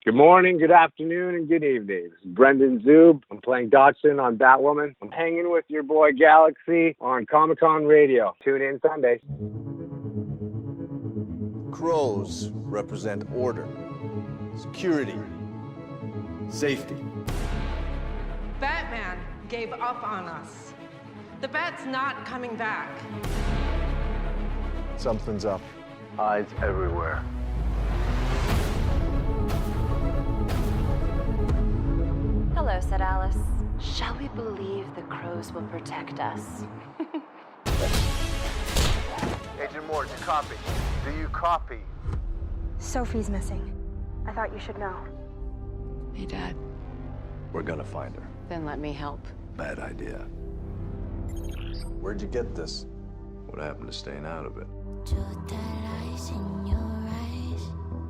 Good morning, good afternoon, and good evening. This is Brendon Zub. I'm playing Dodgson on Batwoman. I'm hanging with your boy Galaxy on Comic-Con Radio. Tune in Sundays. Crows represent order, security, safety. Batman gave up on us. The Bat's not coming back. Something's up. Eyes everywhere. Hello, said Alice. Shall we believe the crows will protect us? Agent Moore, do you copy? Do you copy? Sophie's missing. I thought you should know. Hey, Dad. We're gonna find her. Then let me help. Bad idea. Where'd you get this? What happened to staying out of it?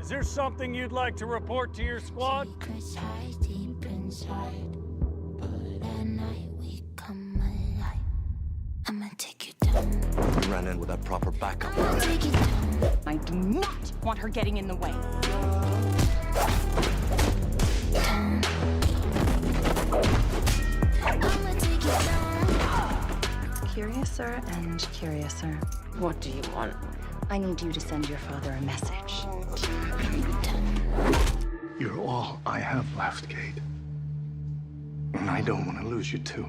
Is there something you'd like to report to your squad? We ran in without proper backup. I do not want her getting in the way. Curiouser and curiouser. What do you want? I need you to send your father a message. You're all I have left, Kate. And I don't want to lose you too.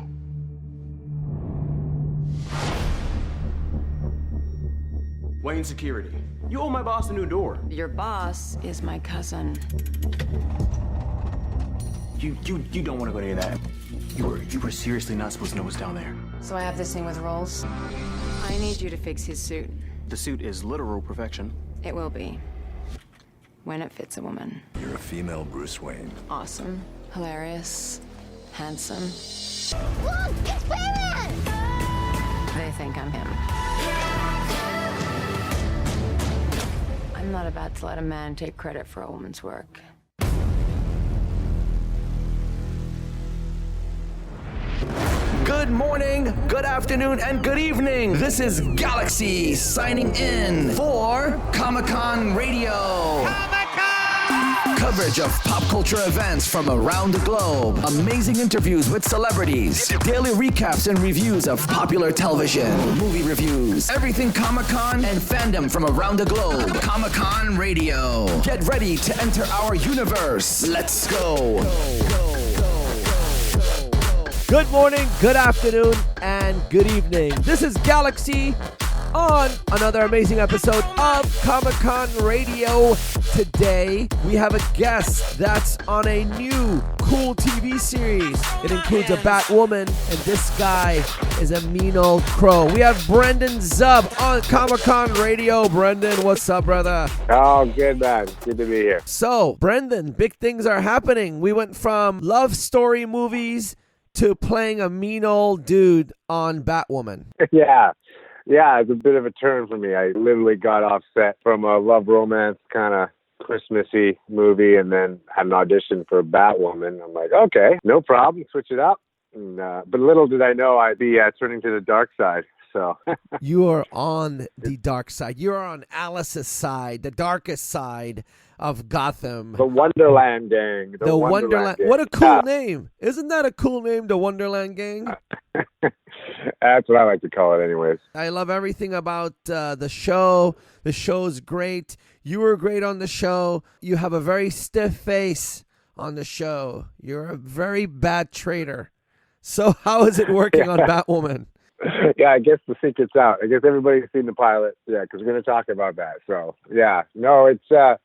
Wayne Security. You owe my boss a new door. Your boss is my cousin. You don't want to go to that. You were seriously not supposed to know what's down there. So I have this thing with rolls. I need you to fix his suit. The suit is literal perfection. It will be. When it fits a woman. You're a female Bruce Wayne. Awesome. Hilarious. Handsome. Look, it's Batman! They think I'm him. I'm not about to let a man take credit for a woman's work. Good morning, good afternoon, and good evening. This is Galaxy signing in for Comic-Con Radio. Coverage of pop culture events from around the globe. Amazing interviews with celebrities. Daily recaps and reviews of popular television. Movie reviews. Everything Comic-Con and fandom from around the globe. Comic-Con Radio. Get ready to enter our universe. Let's go. Good morning, good afternoon, and good evening. This is Galaxy on another amazing episode of Comic-Con Radio. Today, we have a guest that's on a new cool TV series. It includes a Batwoman, and this guy is a mean old crow. We have Brendon Zub on Comic-Con Radio. Brendon, what's up, brother? Oh, good, man. Good to be here. So, Brendon, big things are happening. We went from love story movies to playing a mean old dude on Batwoman. Yeah, it's a bit of a turn for me. I literally got off set from a love romance kind of Christmassy movie and then had an audition for Batwoman. I'm like, okay, no problem, switch it up. And, but little did I know I'd be turning to the dark side. So you are on the dark side. You are on Alice's side, the darkest side of Gotham. The Wonderland Gang. The Wonderland Gang. What a cool name. Isn't that a cool name, the Wonderland Gang? That's what I like to call it anyways. I love everything about the show. The show's great. You were great on the show. You have a very stiff face on the show. You're a very bad traitor. So how is it working on Batwoman? Yeah, I guess the secret's out. I guess everybody's seen the pilot. Yeah, because we're going to talk about that. So, yeah. No, it's the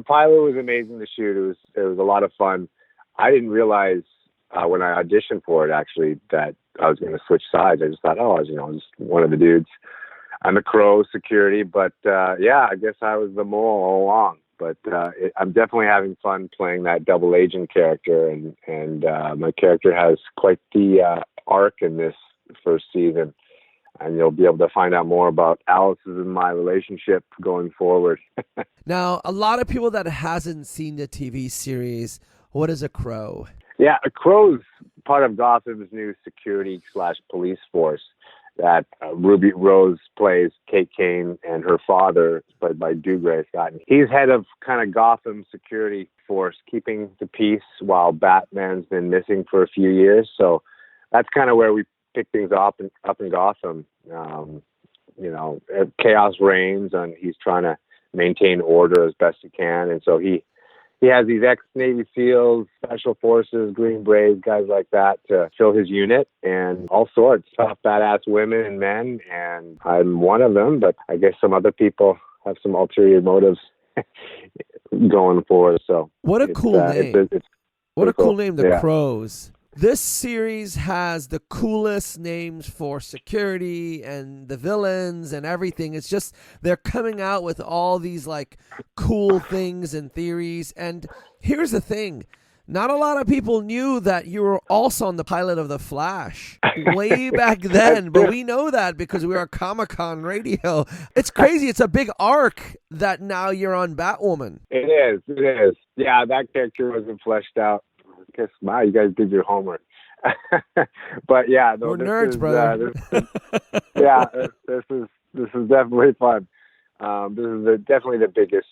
pilot was amazing to shoot. It was a lot of fun. I didn't realize when I auditioned for it, actually, that I was going to switch sides. I just thought, I was just one of the dudes. I'm the crow security. But, I guess I was the mole all along. But I'm definitely having fun playing that double agent character. And my character has quite the arc in this first season, and you'll be able to find out more about Alice's and my relationship going forward. Now, a lot of people that hasn't seen the TV series, what is a crow? Yeah, a crow's part of Gotham's new security/police force, that Ruby Rose plays Kate Kane, and her father is played by Dougray Scott. He's head of kind of Gotham security force, keeping the peace while Batman's been missing for a few years. So that's kind of where we pick things up in Gotham. Chaos reigns, and he's trying to maintain order as best he can. And so he has these ex-Navy SEALs, Special Forces, Green Berets, guys like that to fill his unit, and all sorts, tough, badass women and men. And I'm one of them, but I guess some other people have some ulterior motives going for us. So what a cool name. What a cool name, The Crows. This series has the coolest names for security and the villains and everything. It's just they're coming out with all these like cool things and theories. And here's the thing. Not a lot of people knew that you were also on the pilot of The Flash way back then, but we know that because we are Comic-Con Radio. It's crazy. It's a big arc that now you're on Batwoman. It is. Yeah, that character wasn't fleshed out. I guess, wow, you guys did your homework. But yeah, we're nerds, brother. This is definitely fun. This is definitely the biggest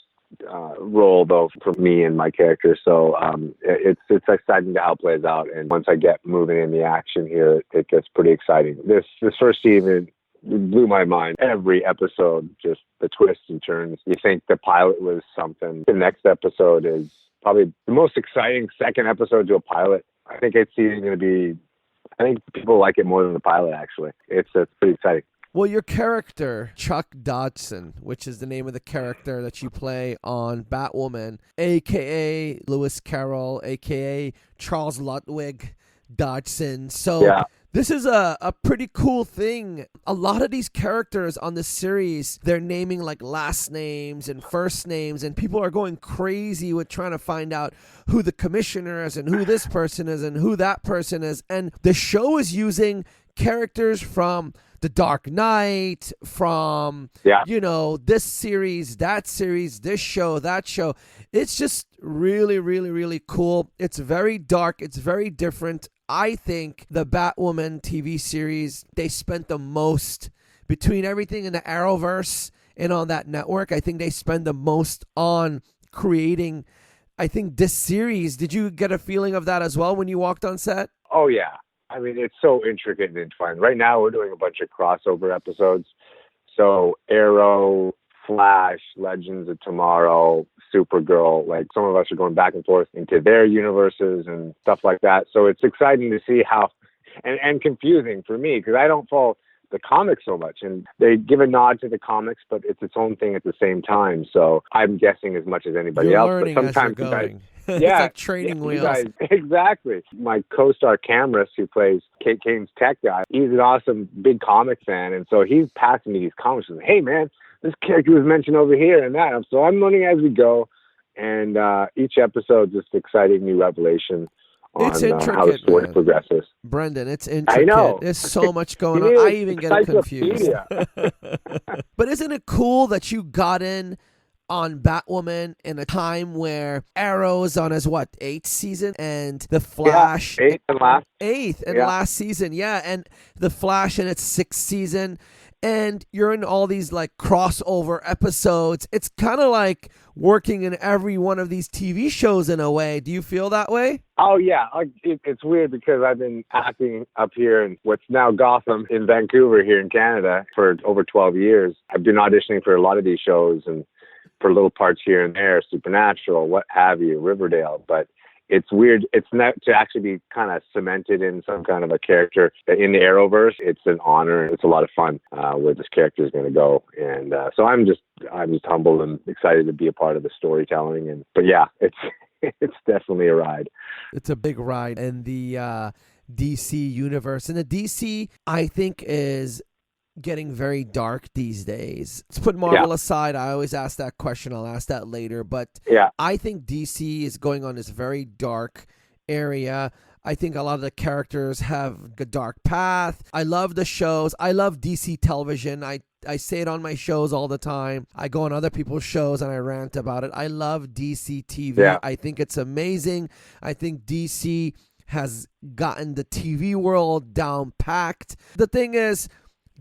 role, though, for me and my character. So it's exciting to how it plays out. And once I get moving in the action here, it gets pretty exciting. This first season blew my mind. Every episode, just the twists and turns. You think the pilot was something. The next episode is probably the most exciting second episode to a pilot. I think it's going to be, I think people like it more than the pilot, actually. It's pretty exciting. Well, your character, Chuck Dodgson, which is the name of the character that you play on Batwoman, a.k.a. Lewis Carroll, a.k.a. Charles Ludwig Dodgson. So yeah. This is a pretty cool thing. A lot of these characters on this series, they're naming like last names and first names, and people are going crazy with trying to find out who the commissioner is and who this person is and who that person is. And the show is using characters from The Dark Knight, from, this series, that series, this show, that show. It's just really, really, really cool. It's very dark. It's very different. I think the Batwoman TV series, they spent the most between everything in the Arrowverse and on that network. I think they spend the most on creating, I think, this series. Did you get a feeling of that as well when you walked on set? Oh, yeah. I mean, it's so intricate and entwined. Right now, we're doing a bunch of crossover episodes. So Arrow, Flash, Legends of Tomorrow, Supergirl, like some of us are going back and forth into their universes and stuff like that. So it's exciting to see how, and confusing for me because I don't follow the comics so much, and they give a nod to the comics, but it's its own thing at the same time. So I'm guessing as much as anybody else. Learning but sometimes as you're going. It's like training wheels. Guys, exactly. My co-star Cameras, who plays Kate Kane's tech guy, he's an awesome big comic fan, and so he's passing me these comics and, hey man, this character was mentioned over here and that. So I'm learning as we go, and each episode just exciting new revelation on how the story progresses. Brendon, it's intricate. I know. There's so much going on. I even get confused. But isn't it cool that you got in on Batwoman in a time where Arrow's on his, 8th season? And The Flash... Yeah, 8th and last. 8th and last season, yeah. And The Flash in its 6th season. And you're in all these like crossover episodes. It's kind of like working in every one of these TV shows in a way. Do you feel that way? Oh, yeah. It's weird because I've been acting up here in what's now Gotham in Vancouver here in Canada for over 12 years. I've been auditioning for a lot of these shows and for little parts here and there, Supernatural, what have you, Riverdale. But it's weird. It's not to actually be kind of cemented in some kind of a character in the Arrowverse. It's an honor. It's a lot of fun where this character is going to go. And so I'm just humbled and excited to be a part of the storytelling. But yeah, it's definitely a ride. It's a big ride in the DC universe. And the DC, I think, is getting very dark these days. Let's put Marvel aside. I always ask that question. I'll ask that later. But I think DC is going on this very dark area. I think a lot of the characters have a dark path. I love the shows. I love DC television. I say it on my shows all the time. I go on other people's shows and I rant about it. I love DC TV. Yeah. I think it's amazing. I think DC has gotten the TV world down packed. The thing is,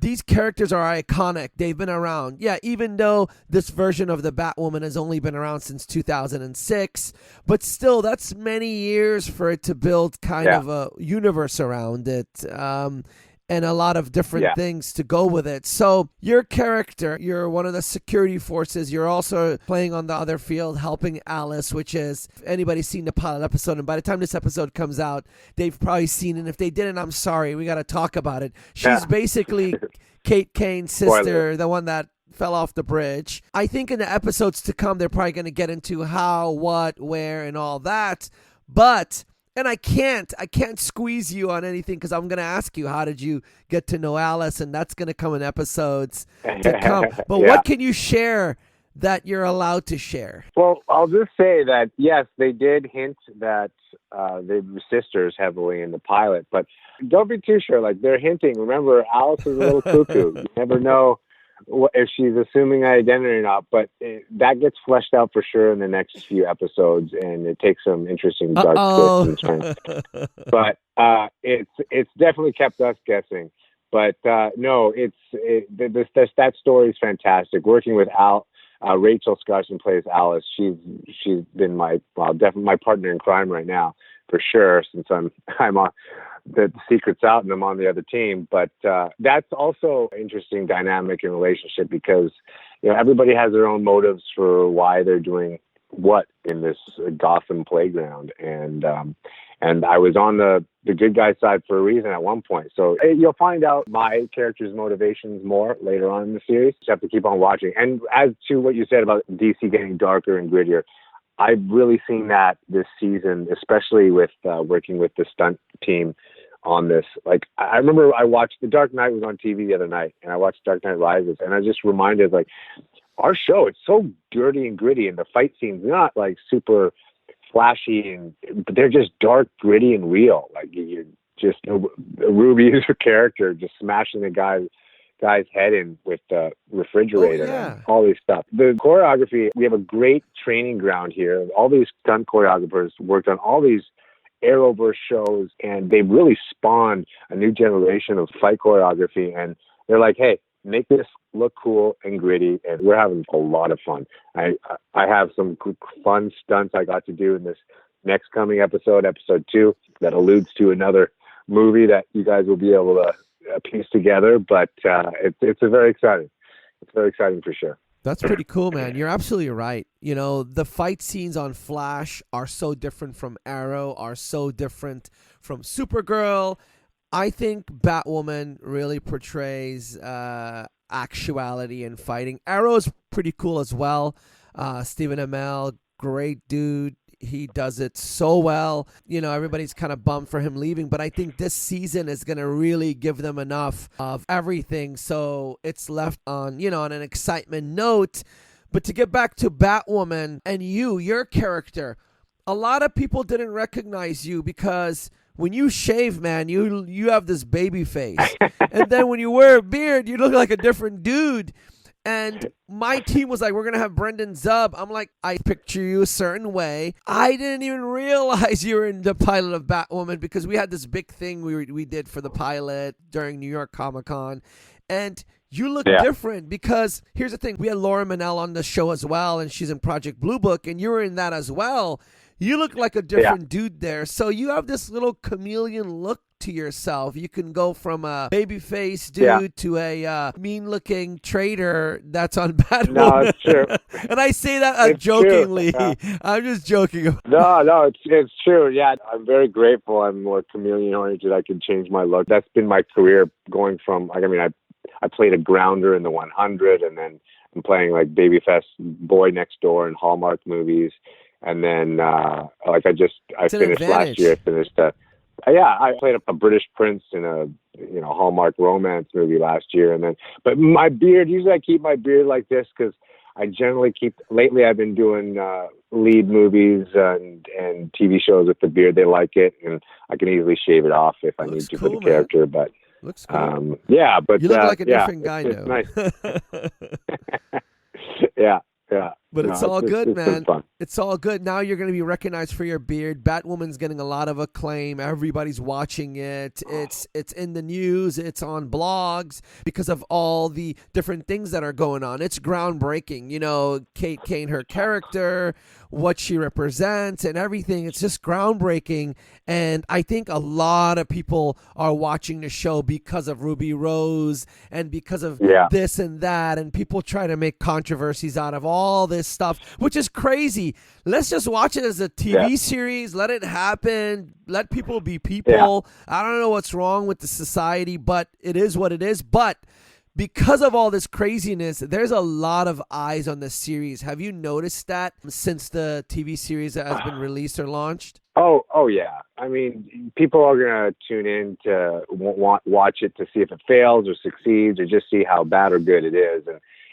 these characters are iconic. They've been around. Yeah, even though this version of the Batwoman has only been around since 2006, but still, that's many years for it to build kind of a universe around it. And a lot of different things to go with it. So your character, you're one of the security forces. You're also playing on the other field, helping Alice, which is, if anybody's seen the pilot episode, and by the time this episode comes out, they've probably seen it. And if they didn't, I'm sorry. We got to talk about it. She's basically Kate Kane's sister, the one that fell off the bridge. I think in the episodes to come, they're probably going to get into how, what, where, and all that. But... and I can't squeeze you on anything because I'm going to ask you, how did you get to know Alice? And that's going to come in episodes to come. But what can you share that you're allowed to share? Well, I'll just say that, yes, they did hint that they were sisters heavily in the pilot. But don't be too sure. Like, they're hinting. Remember, Alice is a little cuckoo. You never know if she's assuming identity or not, but that gets fleshed out for sure in the next few episodes, and it takes some interesting dark twists and turns. But it's definitely kept us guessing. But no, that story is fantastic. Working with Rachel Scarson plays Alice. She's been definitely my partner in crime right now for sure. Since I'm on the secret's out and I'm on the other team. But that's also an interesting dynamic in relationship because, everybody has their own motives for why they're doing what in this Gotham playground. And I was on the good guy side for a reason at one point. So you'll find out my character's motivations more later on in the series. You have to keep on watching. And as to what you said about DC getting darker and grittier, I've really seen that this season, especially with working with the stunt team on this. Like, I remember I watched The Dark Knight was on TV the other night, and I watched Dark Knight Rises, and I just reminded, like, our show, it's so dirty and gritty, and the fight scenes not like super flashy, but they're just dark, gritty, and real. Like, you just Ruby is her character just smashing the guy's head in with the refrigerator and all these stuff. The choreography, we have a great training ground here. All these stunt choreographers worked on all these Arrowverse shows, and they really spawned a new generation of fight choreography. And they're like, hey, make this look cool and gritty, and we're having a lot of fun. I have some fun stunts I got to do in this next coming episode 2, that alludes to another movie that you guys will be able to piece together. But it's very exciting. It's very exciting for sure. That's pretty cool, man. You're absolutely right. The fight scenes on Flash are so different from Arrow, are so different from Supergirl. I think Batwoman really portrays actuality in fighting. Arrow's pretty cool as well. Stephen Amell, great dude. He does it so well. Everybody's kind of bummed for him leaving, but I think this season is going to really give them enough of everything. So it's left on, on an excitement note. But to get back to Batwoman and your character, a lot of people didn't recognize you because when you shave, man, you have this baby face. And then when you wear a beard, you look like a different dude. And my team was like, we're going to have Brendon Zub. I'm like, I picture you a certain way. I didn't even realize you were in the pilot of Batwoman because we had this big thing we did for the pilot during New York Comic Con. And you look different because here's the thing. We had Laura Manel on the show as well, and she's in Project Blue Book, and you were in that as well. You look like a different dude there. So you have this little chameleon look to yourself. You can go from a babyface dude to a mean-looking traitor that's on Batwoman. No, it's true. And I say that jokingly. I'm just joking. No, it's true. Yeah, I'm very grateful. I'm more chameleon-oriented. I can change my look. That's been my career going from, I played a grounder in the 100, and then I'm playing like babyface boy next door in Hallmark movies. And then, I finished last year. I played a British prince in a Hallmark romance movie last year, but my beard. Usually, I keep my beard like this because I generally keep. Lately, I've been doing lead movies and TV shows with the beard. They like it, and I can easily shave it off if I need to for the character. But looks cool. But you look like a different guy now. Nice. Yeah. But it's all good, it's man. fun. It's all good. Now you're going to be recognized for your beard. Batwoman's getting a lot of acclaim. Everybody's watching it. It's in the news. It's on blogs because of all the different things that are going on. It's groundbreaking. You know, Kate Kane, her character, what she represents and everything. It's just groundbreaking. And I think a lot of people are watching the show because of Ruby Rose and because of this and that. And people try to make controversies out of all this stuff, which is crazy. Let's just watch it as a TV series. Let it happen. Let people be people. I don't know what's wrong with the society, but it is what it is. But because of all this craziness, there's a lot of eyes on the series. Have you noticed that since the TV series has been released or launched? Oh yeah. I mean, people are going to tune in to watch it to see if it fails or succeeds or just see how bad or good it is.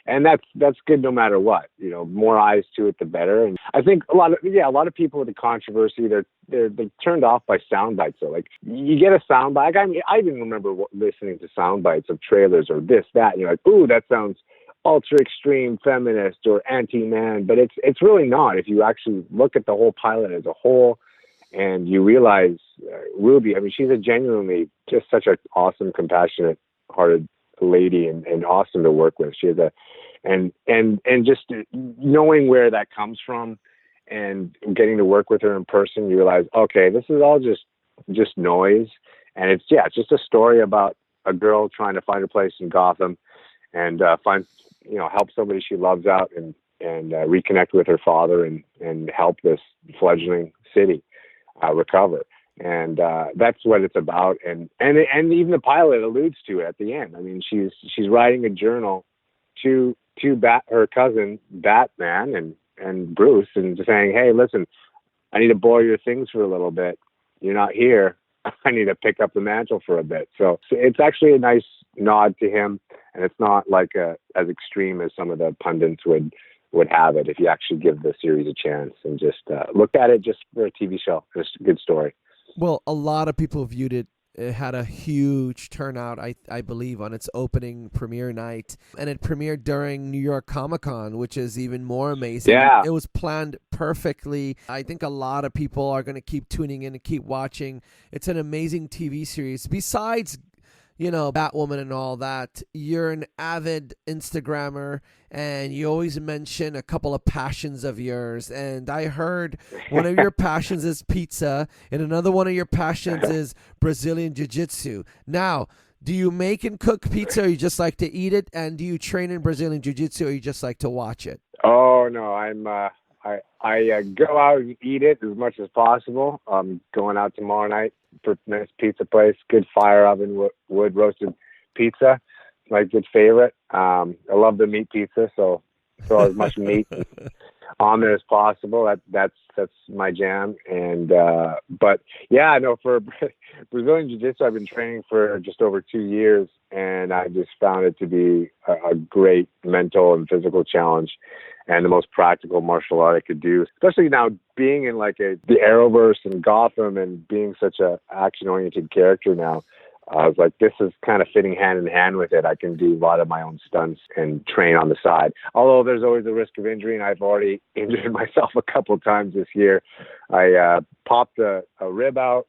And that's good no matter what. You know, more eyes to it, the better. And I think a lot of people with the controversy, they're turned off by sound bites. So like, you get a sound bite. I mean, I even remember listening to sound bites of trailers or this, that, and you're like, ooh, that sounds ultra extreme feminist or anti-man, but it's really not. If you actually look at the whole pilot as a whole, and you realize Ruby, I mean, she's a genuinely just such an awesome, compassionate hearted lady and awesome to work with. She has and just knowing where that comes from and getting to work with her in person, you realize, okay, this is all just noise. And it's just a story about a girl trying to find a place in Gotham and help somebody she loves out and reconnect with her father and help this fledgling city recover. And that's what it's about. And even the pilot alludes to it at the end. I mean, she's writing a journal to her cousin Batman and Bruce, and saying, hey, listen, I need to borrow your things for a little bit. You're not here. I need to pick up the mantle for a bit. So it's actually a nice nod to him, and it's not like as extreme as some of the pundits would have it if you actually give the series a chance and just look at it just for a TV show. It's a good story. Well, a lot of people viewed it. It had a huge turnout, I believe, on its opening premiere night. And it premiered during New York Comic-Con, which is even more amazing. Yeah. It was planned perfectly. I think a lot of people are going to keep tuning in and keep watching. It's an amazing TV series. Besides, Batwoman and all that, you're an avid Instagrammer, and you always mention a couple of passions of yours. And I heard one of your passions is pizza, and another one of your passions is Brazilian Jiu-Jitsu. Now, do you make and cook pizza, or you just like to eat it? And do you train in Brazilian Jiu-Jitsu, or you just like to watch it? Oh, no, I go out and eat it as much as possible. I'm going out tomorrow night for a nice pizza place, good fire oven, wood roasted pizza, my good favorite. I love the meat pizza, so throw as much meat on there as possible. That's my jam. And but yeah, I know for Brazilian Jiu-Jitsu, I've been training for just over 2 years, and I just found it to be a great mental and physical challenge, and the most practical martial art I could do, especially now being in like the Arrowverse and Gotham and being such a action-oriented character now. I was like, this is kind of fitting hand in hand with it. I can do a lot of my own stunts and train on the side. Although there's always a risk of injury, and I've already injured myself a couple of times this year. I popped a rib out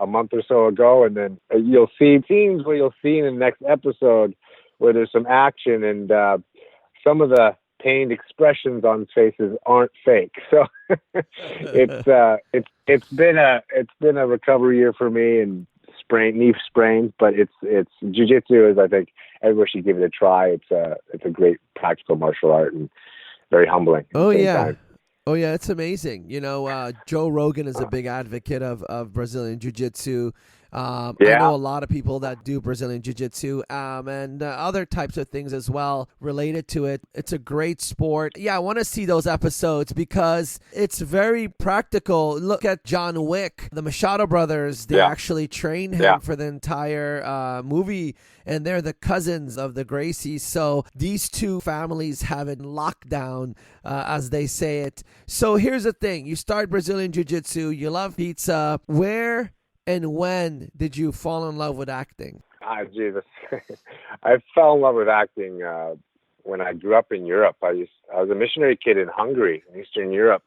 a month or so ago, and then you'll see scenes where you'll see in the next episode where there's some action, and some of the pained expressions on faces aren't fake. So it's been a recovery year for me, and knee sprains, but it's jiu-jitsu is, I think everybody should give it a try. It's a great practical martial art and very humbling. Oh yeah. Oh yeah, it's amazing. Joe Rogan is a big advocate of Brazilian Jiu-Jitsu. I know a lot of people that do Brazilian Jiu-Jitsu and other types of things as well related to it. It's a great sport. Yeah, I want to see those episodes because it's very practical. Look at John Wick, the Machado brothers. They actually trained him for the entire movie, and they're the cousins of the Gracies. So these two families have it locked down, as they say it. So here's the thing. You start Brazilian Jiu-Jitsu. You love pizza. Where and when did you fall in love with acting? Jesus. I fell in love with acting when I grew up in Europe. I was a missionary kid in Hungary, in Eastern Europe,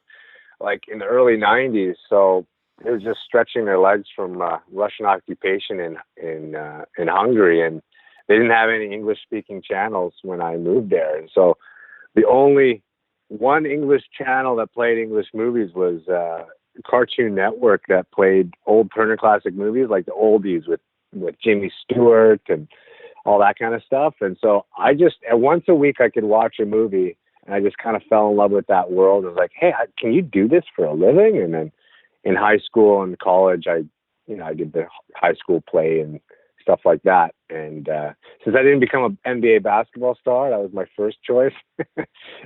like in the early '90s. So they were just stretching their legs from Russian occupation in Hungary, and they didn't have any English-speaking channels when I moved there. And so the only one English channel that played English movies was Cartoon Network, that played old Turner Classic movies, like the oldies with Jimmy Stewart and all that kind of stuff. And so I just, once a week I could watch a movie, and I just kind of fell in love with that world. I was like, hey, can you do this for a living? And then in high school and college, I did the high school play and stuff like that. And since I didn't become an NBA basketball star, that was my first choice.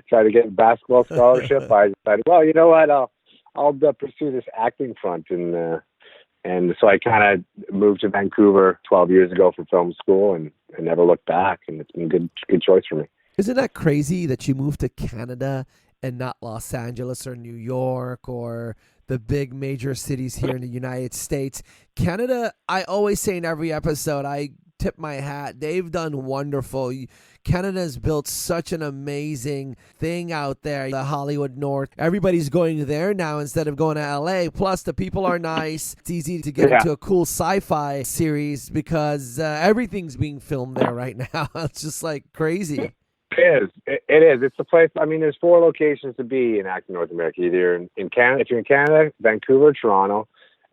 Try to get a basketball scholarship. I decided, well, you know what, I'll pursue this acting front. And so I kind of moved to Vancouver 12 years ago for film school, and never looked back. And it's been a good choice for me. Isn't that crazy that you moved to Canada and not Los Angeles or New York or the big major cities here in the United States? Canada, I always say in every episode, I tip my hat. They've done wonderful. Canada's built such an amazing thing out there. The Hollywood North. Everybody's going there now instead of going to LA. Plus, the people are nice. It's easy to get into a cool sci-fi series because everything's being filmed there right now. It's just like crazy. It is. It is. It's the place. I mean, there's 4 locations to be in acting North America. Either in Canada, if you're in Canada, Vancouver, Toronto.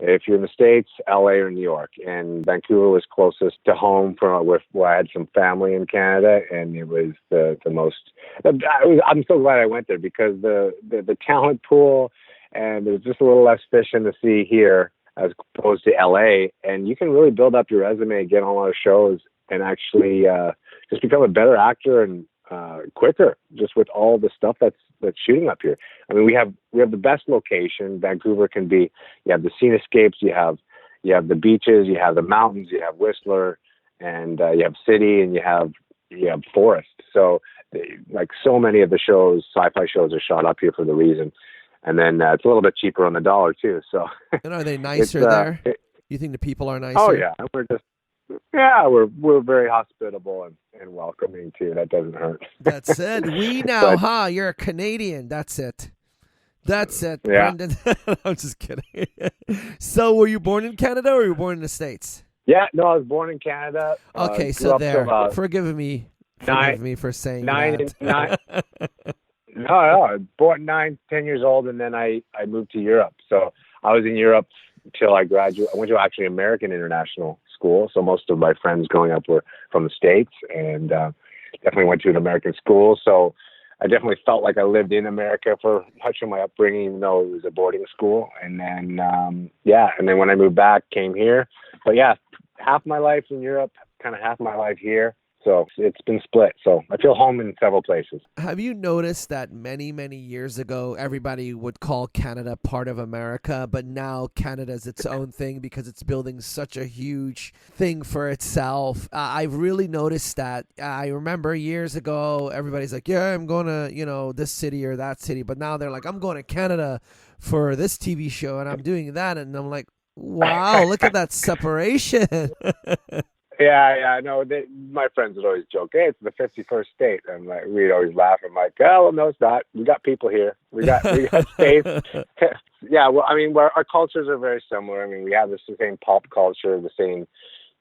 If you're in the States, LA or New York. And Vancouver was closest to home where I had some family in Canada, and it was the most. I'm so glad I went there because the talent pool, and there's just a little less fish in the sea here as opposed to LA. And you can really build up your resume, get on a lot of shows, and actually just become a better actor and quicker, just with all the stuff that's shooting up here. I mean, we have the best location. Vancouver can be. You have the scenescapes. You have the beaches. You have the mountains. You have Whistler, and you have city, and you have forest. So, like so many of the shows, sci-fi shows, are shot up here for the reason. And then it's a little bit cheaper on the dollar too. So. And are they nicer there? You think the people are nicer? Oh yeah, we're very hospitable and welcoming too. That doesn't hurt. That's it. We now, You're a Canadian. That's it. Yeah. Brendon. I'm just kidding. So, were you born in Canada or were you born in the States? Yeah, no, I was born in Canada. Okay, so there. Forgive me for saying that. No, I was born 9, 10 years old, and then I moved to Europe. So I was in Europe until I graduated. I went to actually American International School. So most of my friends growing up were from the States, and definitely went to an American school. So I definitely felt like I lived in America for much of my upbringing, even though it was a boarding school. And then, and then when I moved back, came here. But yeah, half my life in Europe, kind of half my life here. So it's been split. So I feel home in several places. Have you noticed that many, many years ago, everybody would call Canada part of America, but now Canada's its own thing because it's building such a huge thing for itself? I've really noticed that. I remember years ago, everybody's like, yeah, I'm going to, this city or that city. But now they're like, I'm going to Canada for this TV show and I'm doing that. And I'm like, wow, look at that separation. Yeah, no, my friends would always joke, hey, it's the 51st state. And we'd always laugh. I'm like, oh, well, no, it's not. We got people here. We got space. Yeah, well, I mean, our cultures are very similar. I mean, we have the same pop culture, the same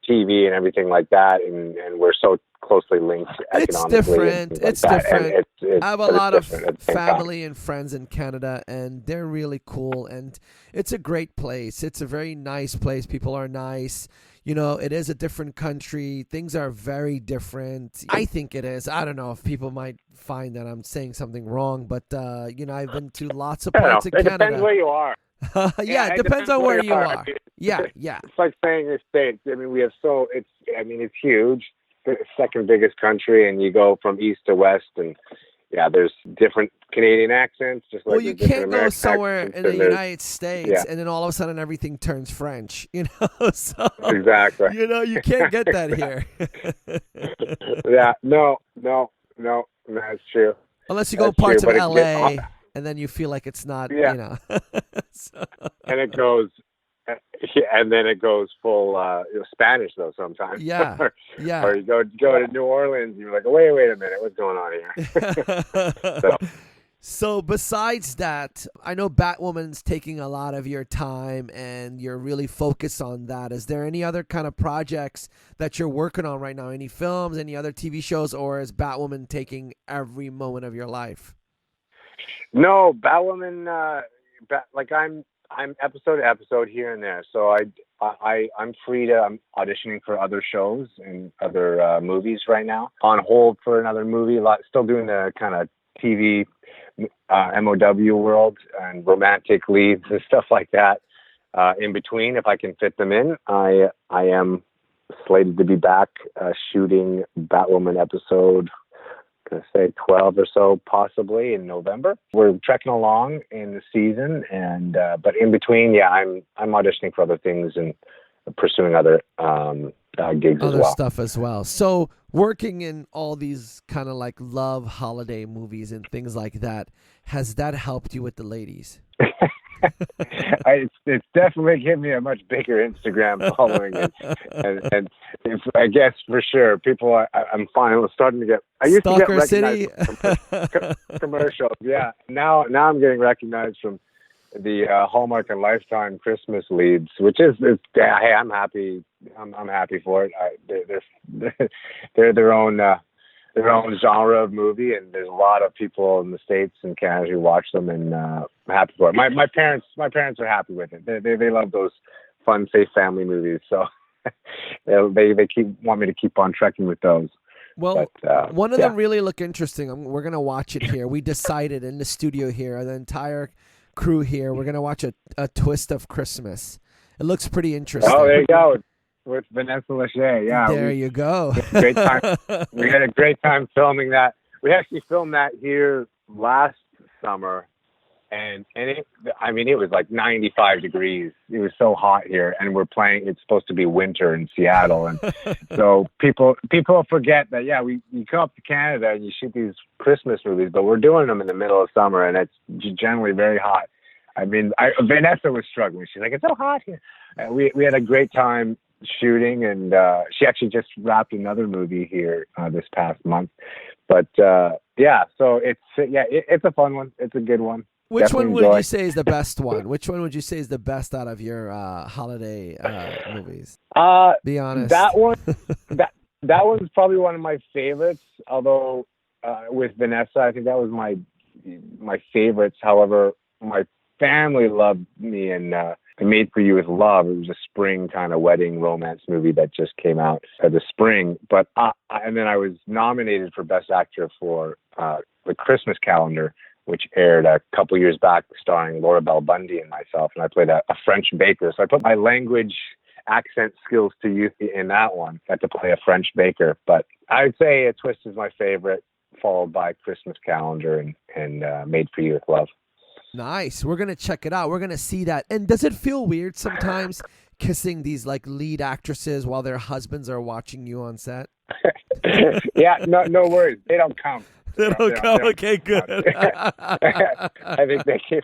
TV and everything like that. And we're so closely linked economically. It's different. I have a lot of family and friends in Canada, and they're really cool. And it's a great place. It's a very nice place. People are nice. It is a different country. Things are very different. I think it is. I don't know if people might find that I'm saying something wrong, but, I've been to lots of parts of Canada. It depends where you are. It depends on where you are. Yeah. It's like saying the States. I mean, it's huge. The second biggest country, and you go from east to west, and there's different Canadian accents. Just like you can't go somewhere in the United States and then all of a sudden everything turns French. So exactly. You can't get that here. Yeah, no, that's true. Unless you go parts of LA, and then you feel like it's not. Yeah. So. And it goes. Yeah, and then it goes full Spanish though sometimes. Yeah, yeah. Or you go to New Orleans, you're like, wait a minute, what's going on here? So besides that, I know Batwoman's taking a lot of your time and you're really focused on that. Is there any other kind of projects that you're working on right now? Any films, any other TV shows, or is Batwoman taking every moment of your life? No, Batwoman, I'm episode to episode here and there. So I'm free to, I'm auditioning for other shows and other movies right now. On hold for another movie, still doing the kind of TV MOW world and romantic leads and stuff like that. In between, if I can fit them in, I am slated to be back shooting Batwoman episode, I'm gonna say 12 or so, possibly in November. We're trekking along in the season, and but in between, I'm auditioning for other things and pursuing other gigs as well. Other stuff as well. So working in all these kind of like love holiday movies and things like that, has that helped you with the ladies? It's definitely given me a much bigger Instagram following, and it's, I guess for sure people I'm finally starting to get. I used Stalker to get recognized City from commercials. Yeah, now I'm getting recognized from the Hallmark and Lifetime Christmas leads, which is hey, I'm happy. I'm happy for it. They're their own genre of movie, and there's a lot of people in the States and Canada who watch them, and I'm happy for it. My parents are happy with it. They love those fun, safe family movies, so they want me to keep on trekking with those. Well, one of them really look interesting. We're gonna watch it here. We decided in the studio here, the entire crew here, we're gonna watch a Twist of Christmas. It looks pretty interesting. Oh, there you go. With Vanessa Lachey, yeah. There you go. Great time. We had a great time filming that. We actually filmed that here last summer, and it was like 95 degrees. It was so hot here, and it's supposed to be winter in Seattle, and so people forget that. Yeah, you come up to Canada and you shoot these Christmas movies, but we're doing them in the middle of summer, and it's generally very hot. Vanessa was struggling. She's like, it's so hot here. We had a great time shooting, and she actually just wrapped another movie here this past month. But so it's a fun one. It's a good one. Which Definitely one would you say is the best one? Which one would you say is the best out of your holiday movies? Be honest. That one, that one's probably one of my favorites. Although with Vanessa, I think that was my favorites. However, my family loved me in Made for You with Love. It was a spring kind of wedding romance movie that just came out this spring. But and then I was nominated for Best Actor for The Christmas Calendar, which aired a couple years back, starring Laura Bell Bundy and myself. And I played a French baker. So I put my language accent skills to use in that one. I had to play a French baker. But I would say A Twist is my favorite, followed by Christmas Calendar and Made for You with Love. Nice. We're going to check it out. We're going to see that. And does it feel weird sometimes kissing these like lead actresses while their husbands are watching you on set? Yeah, no worries. They don't count. They don't count. Okay, good. I think they keep.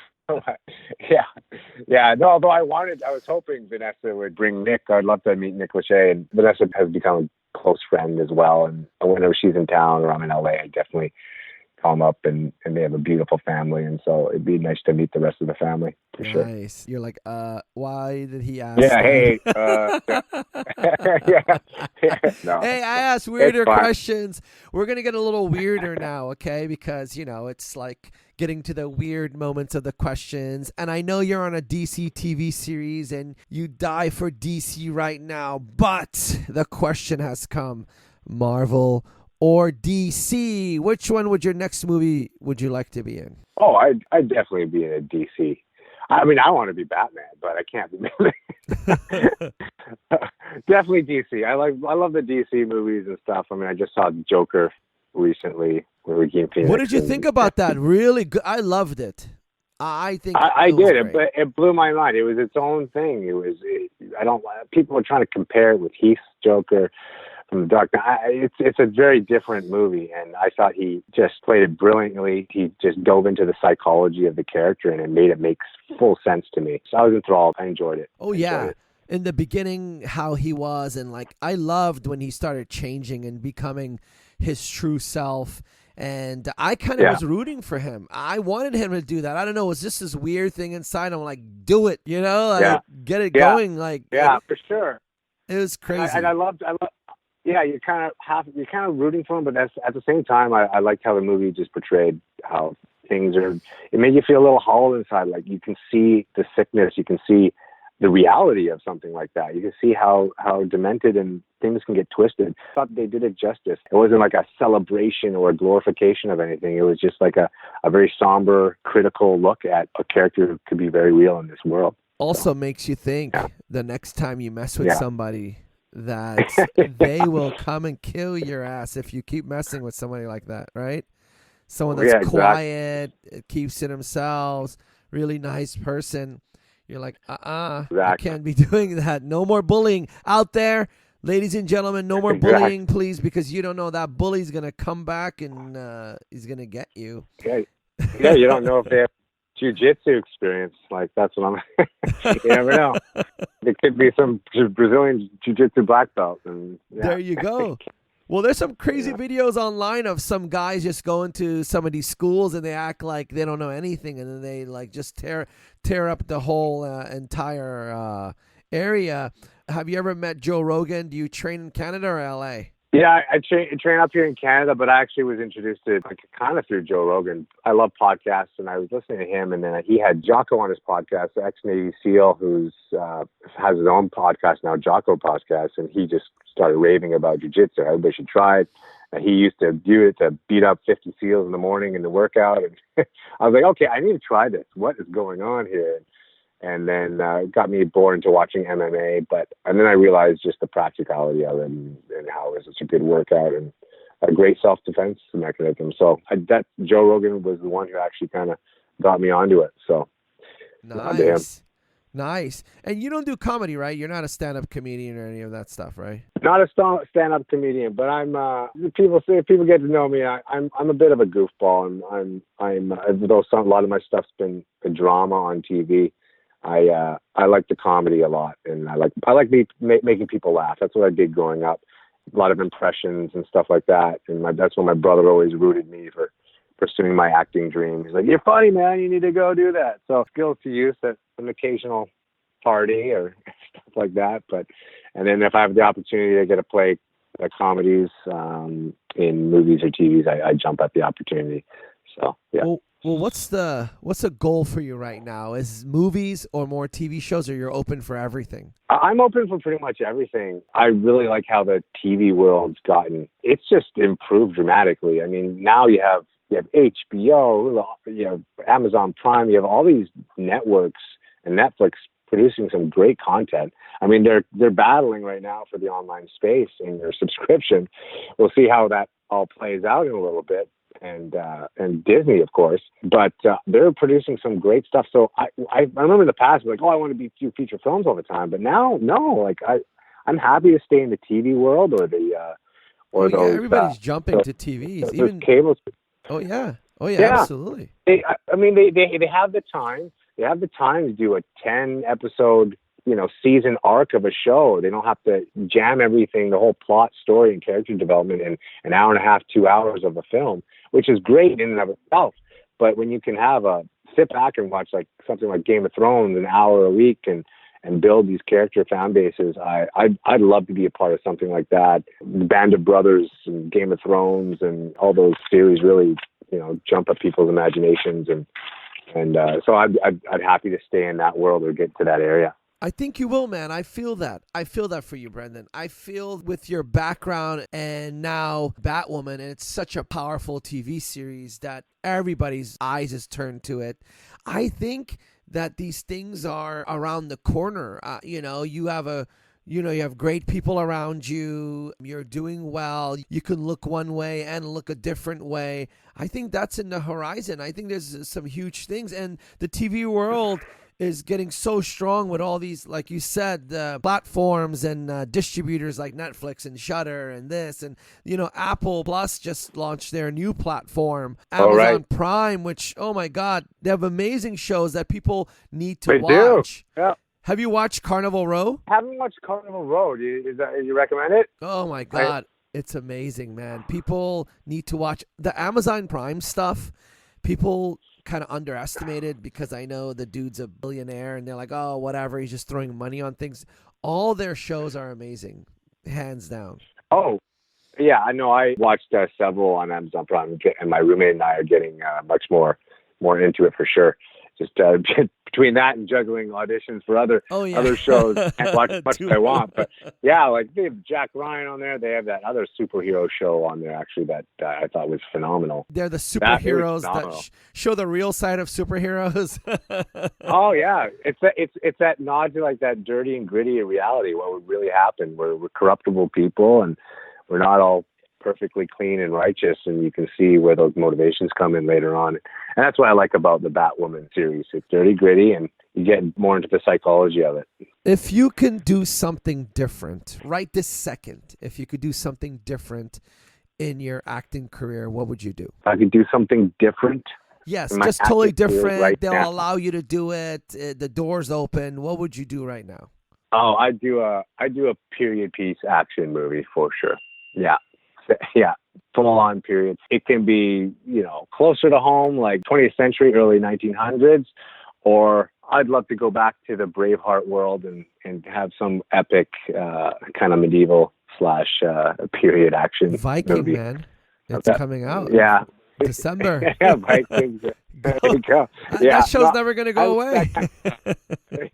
Yeah. No, although I was hoping Vanessa would bring Nick. I'd love to meet Nick Lachey, and Vanessa has become a close friend as well. And whenever she's in town or I'm in LA, I definitely call them up, and they have a beautiful family, and so it'd be nice to meet the rest of the family for sure. Nice. You're like, why did he ask? Yeah, hey, No, hey, I asked weirder questions. We're gonna get a little weirder now, okay? Because it's like getting to the weird moments of the questions. And I know you're on a DC TV series and you die for DC right now, but the question has come: Marvel or DC? Which one would your next movie would you like to be in? Oh, I'd definitely be in a DC. I mean, I want to be Batman, but I can't be Batman. Definitely DC. I love the DC movies and stuff. I mean, I just saw Joker recently with Joaquin Phoenix. What did you think about that? Really good. I loved it. I think I did. It blew my mind. It was its own thing. People were trying to compare it with Heath's Joker from The Dark Knight. It's a very different movie, and I thought he just played it brilliantly. He just dove into the psychology of the character, and it made it make full sense to me. So I was enthralled. I enjoyed it. Oh, yeah. in the beginning how he was, and like I loved when he started changing and becoming his true self. And I kind of was rooting for him. I wanted him to do that. I don't know. It was just this weird thing inside. I'm like, do it, like, get it going. Like, for sure. It was crazy. I loved. You're kind of rooting for him, but at the same time, I liked how the movie just portrayed how things are. It made you feel a little hollow inside. Like you can see the sickness. You can see the reality of something like that. You can see how demented and things can get twisted. I thought they did it justice. It wasn't like a celebration or a glorification of anything. It was just like a very somber, critical look at a character who could be very real in this world. Also makes you think the next time you mess with somebody that they will come and kill your ass if you keep messing with somebody like that, right? Someone that's quiet, keeps to themselves, really nice person. You're like, I can't be doing that. No more bullying out there. Ladies and gentlemen, no more bullying, please, because you don't know that bully's going to come back and he's going to get you. Yeah, you don't know if they have jiu-jitsu experience. Like, that's what I'm... You never know. There could be some Brazilian jiu-jitsu black belt. And, There you go. Well, there's some crazy videos online of some guys just going to some of these schools and they act like they don't know anything, and then they like just tear up the whole entire area. Have you ever met Joe Rogan? Do you train in Canada or LA? Yeah, I train up here in Canada, but I actually was introduced to kind of through Joe Rogan. I love podcasts, and I was listening to him, and then he had Jocko on his podcast, the ex-Navy SEAL, who's has his own podcast now, Jocko Podcast, and he just started raving about jiu-jitsu. Everybody should try it. And he used to do it to beat up 50 SEALs in the morning in the workout. And I was like, okay, I need to try this. What is going on here? And then it got me bored into watching MMA. And then I realized just the practicality of it and how it was such a good workout and a great self-defense mechanism. So that Joe Rogan was the one who actually kind of got me onto it. So Nice. And you don't do comedy, right? You're not a stand-up comedian or any of that stuff, right? Not a stand-up comedian, but I'm. People get to know me. I'm a bit of a goofball, and though a lot of my stuff's been a drama on TV. I like the comedy a lot, and I like making people laugh. That's what I did growing up. A lot of impressions and stuff like that, and that's when my brother always rooted me for pursuing my acting dream. He's like, "You're funny, man. You need to go do that." So skills to use at an occasional party or stuff like that. And then if I have the opportunity to get to play comedies in movies or TVs, I jump at the opportunity. So yeah. Well, what's the goal for you right now? Is movies or more TV shows, or you're open for everything? I'm open for pretty much everything. I really like how the TV world's gotten. It's just improved dramatically. I mean, now you have HBO, you have Amazon Prime, you have all these networks and Netflix producing some great content. I mean, they're battling right now for the online space and their subscription. We'll see how that all plays out in a little bit. And Disney, of course, but they're producing some great stuff. So I remember in the past, like, I want to do feature films all the time, but now, no, like I'm happy to stay in the TV world or those. Everybody's jumping to TVs, even cables. Oh yeah, absolutely. They have the time. They have the time to do a 10 episode, season arc of a show. They don't have to jam everything, the whole plot, story, and character development in an hour and a half, 2 hours of a film, which is great in and of itself. But when you can sit back and watch like something like Game of Thrones, an hour a week, and build these character fan bases, I'd love to be a part of something like that. The Band of Brothers and Game of Thrones and all those series really, jump up people's imaginations, and so I'd happy to stay in that world or get to that area. I think you will, man. I feel that. I feel that for you, Brendon. I feel with your background and now Batwoman, and it's such a powerful TV series that everybody's eyes is turned to it. I think that these things are around the corner. You have great people around you. You're doing well. You can look one way and look a different way. I think that's in the horizon. I think there's some huge things, and the TV world is getting so strong with all these, like you said, platforms and distributors like Netflix and Shudder and this. And, Apple Plus just launched their new platform, Amazon Prime, which, oh my God, they have amazing shows that people need to watch. Do. Yeah. Have you watched Carnival Row? Haven't watched Carnival Row. You recommend it? Oh my God. It's amazing, man. People need to watch the Amazon Prime stuff. People kind of underestimated because I know the dude's a billionaire and they're like, oh, whatever. He's just throwing money on things. All their shows are amazing, hands down. Oh, yeah. I know. I watched several on Amazon Prime, and my roommate and I are getting much more into it for sure. Just between that and juggling auditions for other shows, can't watch as much as I want. But yeah, like they have Jack Ryan on there. They have that other superhero show on there actually that I thought was phenomenal. They're the superheroes that show the real side of superheroes. Oh yeah, it's that nod to like that dirty and gritty reality. What would really happen? We're corruptible people, and we're not all perfectly clean and righteous, and you can see where those motivations come in later on. And that's what I like about the Batwoman series. It's dirty, gritty, and you get more into the psychology of it. If you can do something different right this second, if you could do something different in your acting career, what would you do? If I could do something different? Yes, just totally different. Right They'll allow you to do it. The door's open. What would you do right now? Oh, I do a period piece action movie for sure. Yeah, full on periods. It can be, closer to home, like 20th century, early 1900s, or I'd love to go back to the Braveheart world and have some epic kind of medieval / period action Viking movie. Man. It's coming out. Yeah. December. Yeah, Vikings. There you go. Yeah, that show's never going to go away.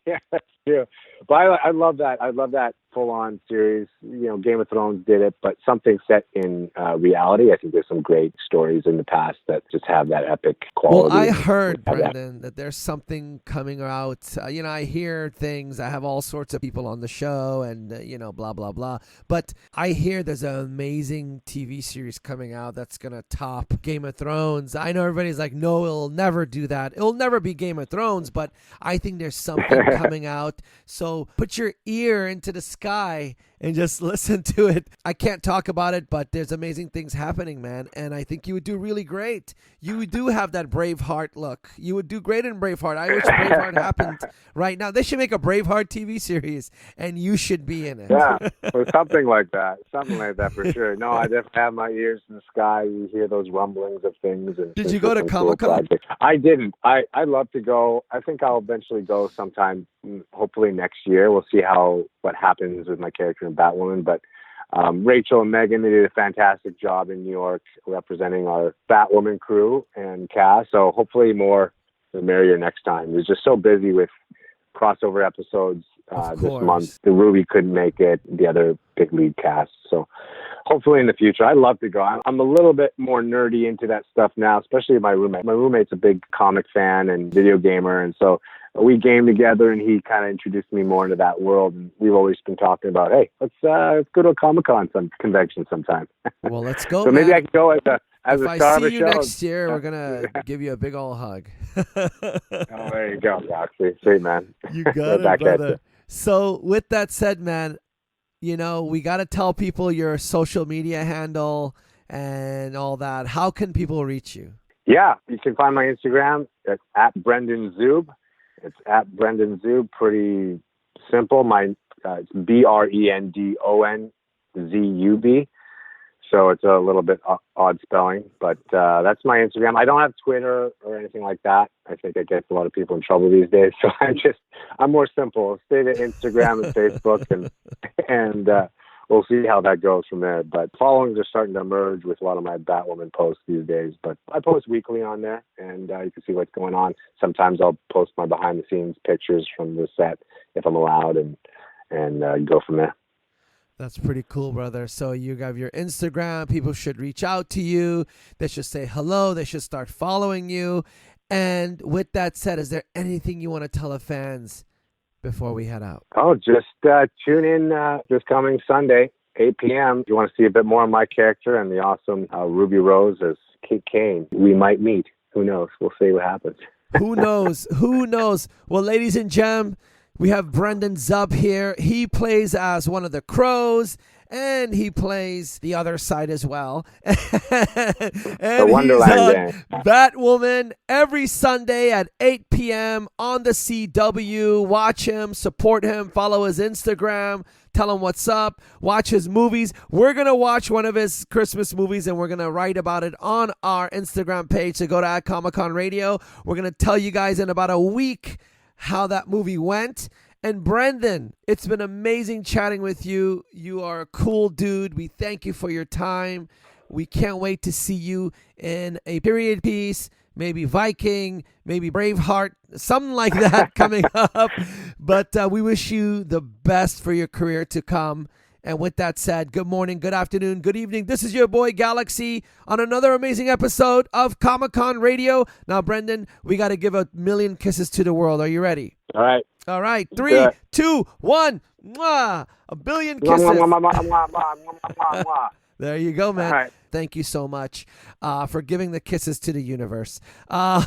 Yeah, that's true. But I love that. I love that full-on series. Game of Thrones did it, but something set in reality. I think there's some great stories in the past that just have that epic quality. Well, I heard, Brendon, that there's something coming out. I hear things. I have all sorts of people on the show and, blah, blah, blah. But I hear there's an amazing TV series coming out that's going to top Game of Thrones. I know everybody's like, no, it'll never do that. It'll never be Game of Thrones, but I think there's something coming out. So put your ear into the sky and just listen to it. I can't talk about it, but there's amazing things happening, man. And I think you would do really great. You do have that Braveheart look. You would do great in Braveheart. I wish Braveheart happened right now. They should make a Braveheart TV series, and you should be in it. Yeah, or something like that. Something like that for sure. No, I definitely have my ears in the sky. You hear those rumblings of things. And did you go to Comic-Con? I didn't. I'd love to go. I think I'll eventually go sometime, hopefully next year. We'll see what happens with my character in Batwoman, but Rachel and Megan, they did a fantastic job in New York representing our Batwoman crew and cast. So hopefully more the merrier next time. We're just so busy with crossover episodes this month. The Ruby couldn't make it, the other big lead cast. So hopefully in the future, I'd love to go. I'm a little bit more nerdy into that stuff now, especially my roommate. My roommate's a big comic fan and video gamer, and so we game together, and he kind of introduced me more into that world. And we've always been talking about, hey, let's go to a Comic-Con convention sometime. Well, let's go. So maybe I can go as a if star I of a see you show. next year, we're gonna give you a big old hug. Oh, there you go, Roxy. Sweet, man. You got it, brother. So with that said, man, we got to tell people your social media handle and all that. How can people reach you? Yeah, you can find my Instagram. It's at Brendon Zub. It's at Brendon Zub. Pretty simple. It's BrendonZub. So it's a little bit odd spelling, but that's my Instagram. I don't have Twitter or anything like that. I think it gets a lot of people in trouble these days. So I'm more simple. Stay to Instagram and Facebook, and we'll see how that goes from there. But followings are starting to emerge with a lot of my Batwoman posts these days. But I post weekly on there, and you can see what's going on. Sometimes I'll post my behind-the-scenes pictures from the set if I'm allowed, and go from there. That's pretty cool, brother. So you have your Instagram. People should reach out to you. They should say hello. They should start following you. And with that said, is there anything you want to tell the fans before we head out? Oh, just tune in this coming Sunday, 8 p.m. If you want to see a bit more of my character and the awesome Ruby Rose as Kate Kane, we might meet. Who knows? We'll see what happens. Who knows? Who knows? Well, ladies and gentlemen, we have Brendon Zub here. He plays as one of the crows, and he plays the other side as well. And the Wonderland he's on Batwoman every Sunday at 8 p.m. on the CW. Watch him, support him, follow his Instagram, tell him what's up, watch his movies. We're going to watch one of his Christmas movies, and we're going to write about it on our Instagram page. So go to @Comic-Con Radio. We're going to tell you guys in about a week how that movie went. And Brendon, it's been amazing chatting with you. You are a cool dude. We thank you for your time. We can't wait to see you in a period piece, maybe Viking, maybe Braveheart, something like that coming up. But we wish you the best for your career to come. And with that said, good morning, good afternoon, good evening. This is your boy Galaxy on another amazing episode of Comic-Con Radio. Now, Brendon, we got to give 1,000,000 kisses to the world. Are you ready? All right. All right. 3, 2, 1. Mwah. 1,000,000,000 kisses. There you go, man. Right. Thank you so much for giving the kisses to the universe. Yeah.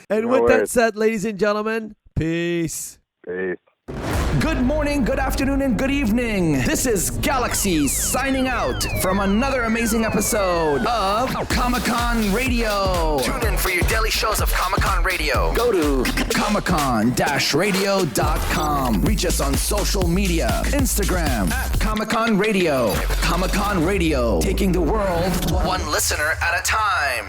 And No with that worries. said, ladies and gentlemen, peace. Peace. Good morning, good afternoon, and good evening. This is Galaxy signing out from another amazing episode of Comic-Con Radio. Tune in for your daily shows of Comic-Con Radio. Go to comiccon-radio.com. Reach us on social media, Instagram @Comic-Con Radio. Comic-Con Radio, taking the world one listener at a time.